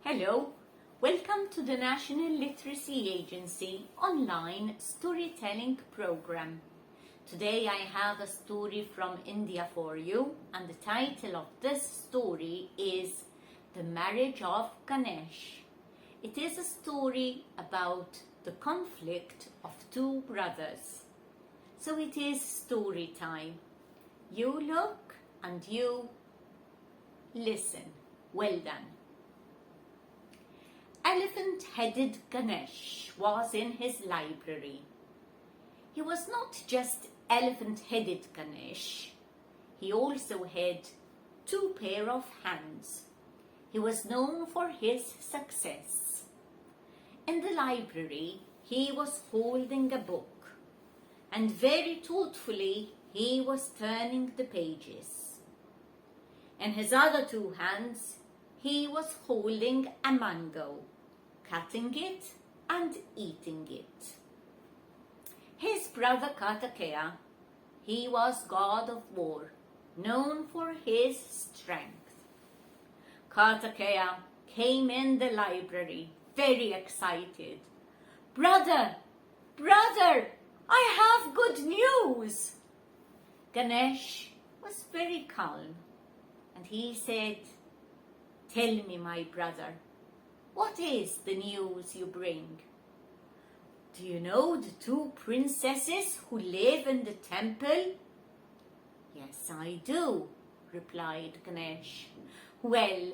Hello, welcome to the National Literacy Agency online storytelling program. Today I have a story from India for you, and the title of this story is The Marriage of Ganesh. It is a story about the conflict of two brothers. So it is story time. You look and you listen. Well done. Elephant-headed Ganesh was in his library. He was not just elephant-headed Ganesh. He also had two pair of hands. He was known for his success. In the library, he was holding a book, and very thoughtfully he was turning the pages. In his other two hands, he was holding a mango, cutting it and eating it. His brother Kartikeya, he was god of war, known for his strength. Kartikeya came in the library very excited. Brother, I have good news. Ganesh was very calm, and he said, Tell me, my brother, what is the news you bring? Do you know the two princesses who live in the temple? Yes, I do, replied Ganesh. Well,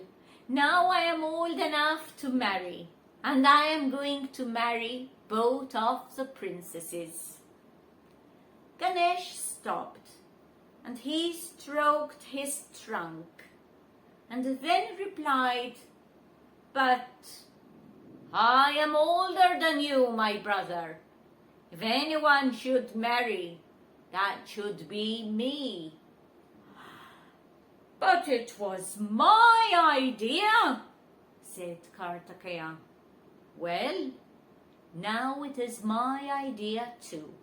now I am old enough to marry, and I am going to marry both of the princesses. Ganesh stopped, and he stroked his trunk, and then replied, But I am older than you, my brother. If anyone should marry, that should be me. But it was my idea, said Kartikeya. Well, now it is my idea too,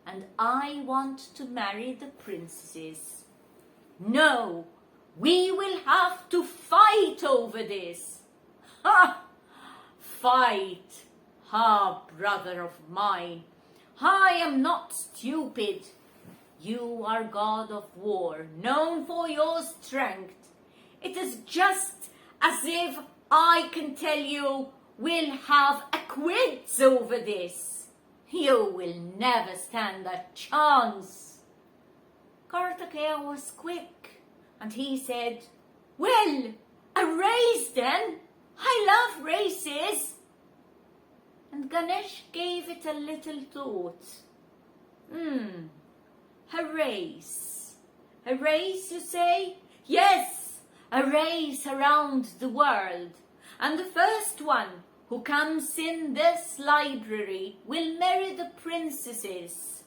and I want to marry the princesses. No, we will have to fight over this. Ha! Fight! Ha, brother of mine. I am not stupid. You are god of war, known for your strength. It is just as if I can tell you we'll have a quiz over this. You will never stand a chance. Kartikeya was quick, and he said, Well, a race then. I love races. And Ganesh gave it a little thought. A race. A race, you say? Yes, a race around the world. And the first one who comes in this library will marry the princesses.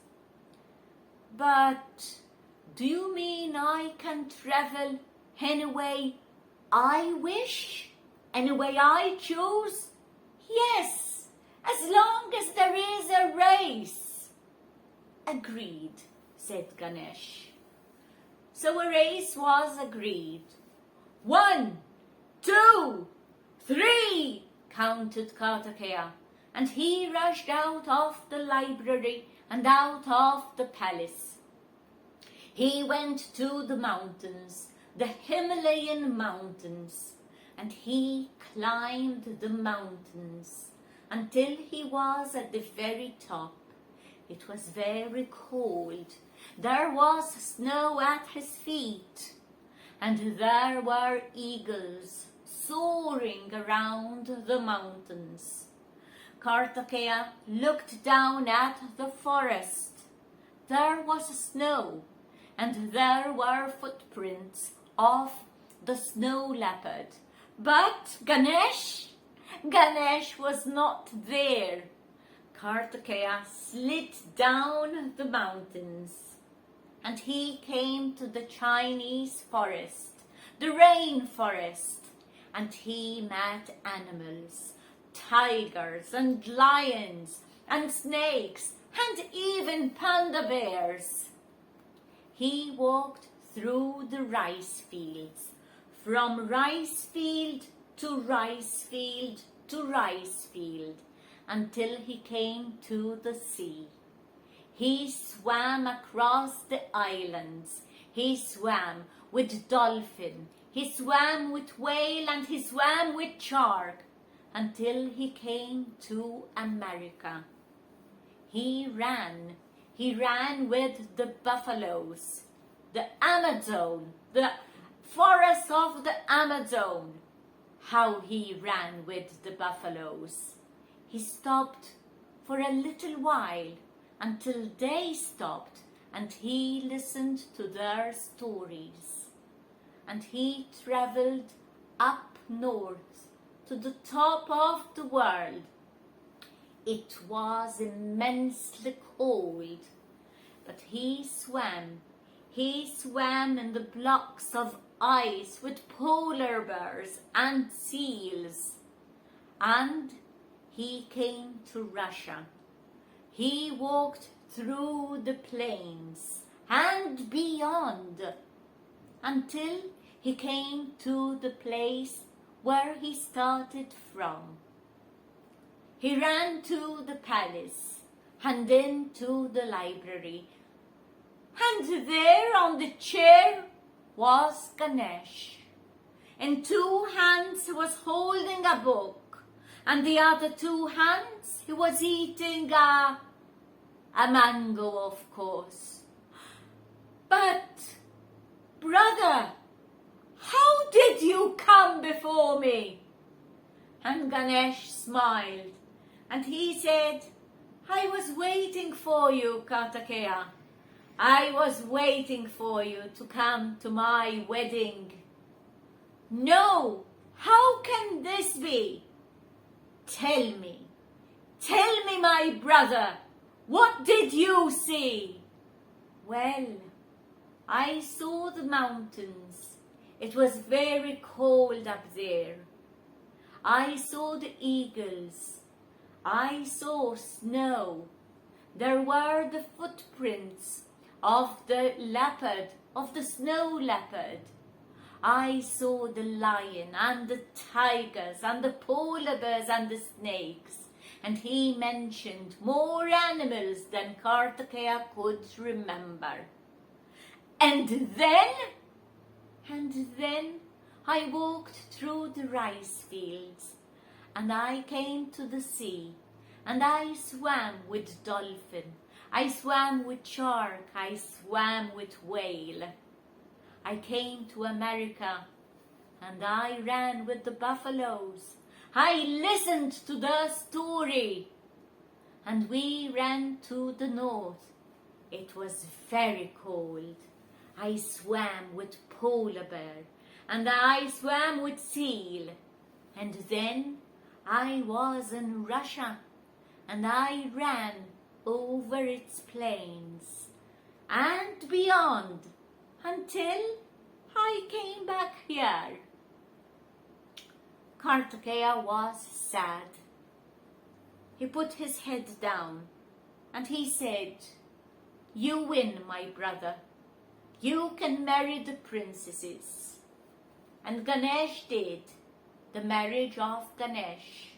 But do you mean I can travel any way I wish? Any way I choose? Yes, as long as there is a race. Agreed, said Ganesh. So a race was agreed. 1, 2, 3, counted Kartikeya, and he rushed out of the library and out of the palace. He went to the mountains, the Himalayan mountains, and he climbed the mountains until he was at the very top. It was very cold. There was snow at his feet, and there were eagles soaring around the mountains. Kartikeya looked down at the forest. There was snow, and there were footprints of the snow leopard. But Ganesh was not there. Kartikeya slid down the mountains, and he came to the Chinese forest, the rainforest, and he met animals, tigers and lions and snakes and even panda bears. He walked through the rice fields, from rice field to rice field to rice field, until he came to the sea. He swam across the islands. He swam with dolphin. He swam with whale and he swam with shark, until he came to America. He ran with the buffaloes, the Amazon, the forest of the Amazon. How he ran with the buffaloes. He stopped for a little while until they stopped, and he listened to their stories. And he traveled up north to the top of the world. It was immensely cold, but he swam in the blocks of ice with polar bears and seals. And he came to Russia. He walked through the plains and beyond, until he came to the place where he started from. He ran to the palace and into the library, and there on the chair was Ganesh. In two hands he was holding a book, and the other two hands he was eating a mango, of course. But, brother, how did you come before me? And Ganesh smiled, and he said, I was waiting for you, Kartikeya. I was waiting for you to come to my wedding. No, how can this be? Tell me, my brother, what did you see? Well, I saw the mountains. It was very cold up there. I saw the eagles. I saw snow. There were the footprints of the leopard, of the snow leopard. I saw the lion and the tigers and the polar bears and the snakes. And he mentioned more animals than Kartikeya could remember. And then I walked through the rice fields, and I came to the sea, and I swam with dolphin. I swam with shark, I swam with whale. I came to America, and I ran with the buffaloes. I listened to their story, and we ran to the north. It was very cold. I swam with polar bear, and I swam with seal. And then I was in Russia, and I ran over its plains and beyond until I came back here. Kartikeya was sad. He put his head down and he said, You win, my brother. You can marry the princesses. And Ganesh did, the marriage of Ganesh.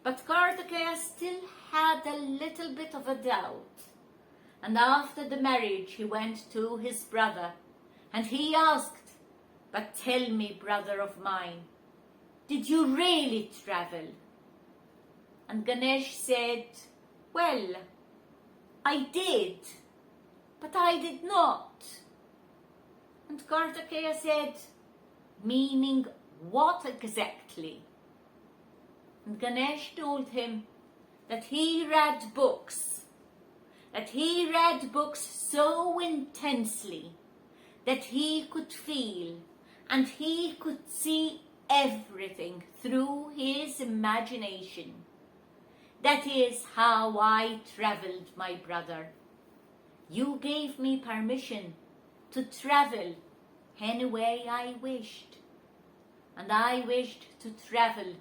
But Kartikeya still had a little bit of a doubt. And after the marriage he went to his brother and he asked, But tell me, brother of mine, did you really travel? And Ganesh said, Well, I did, but I did not. And Kartikeya said, Meaning what exactly? And Ganesh told him that he read books, so intensely that he could feel and he could see everything through his imagination. That is how I traveled, my brother. You gave me permission to travel any way I wished, and I wished to travel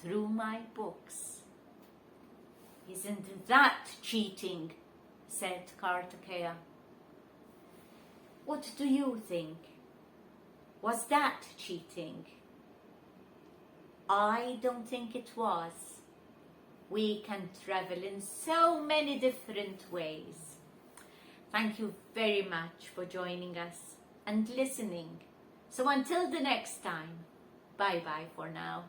through my books. Isn't that cheating? Said Kartikeya. What do you think? Was that cheating? I don't think it was. We can travel in so many different ways. Thank you very much for joining us and listening. So until the next time, bye-bye for now.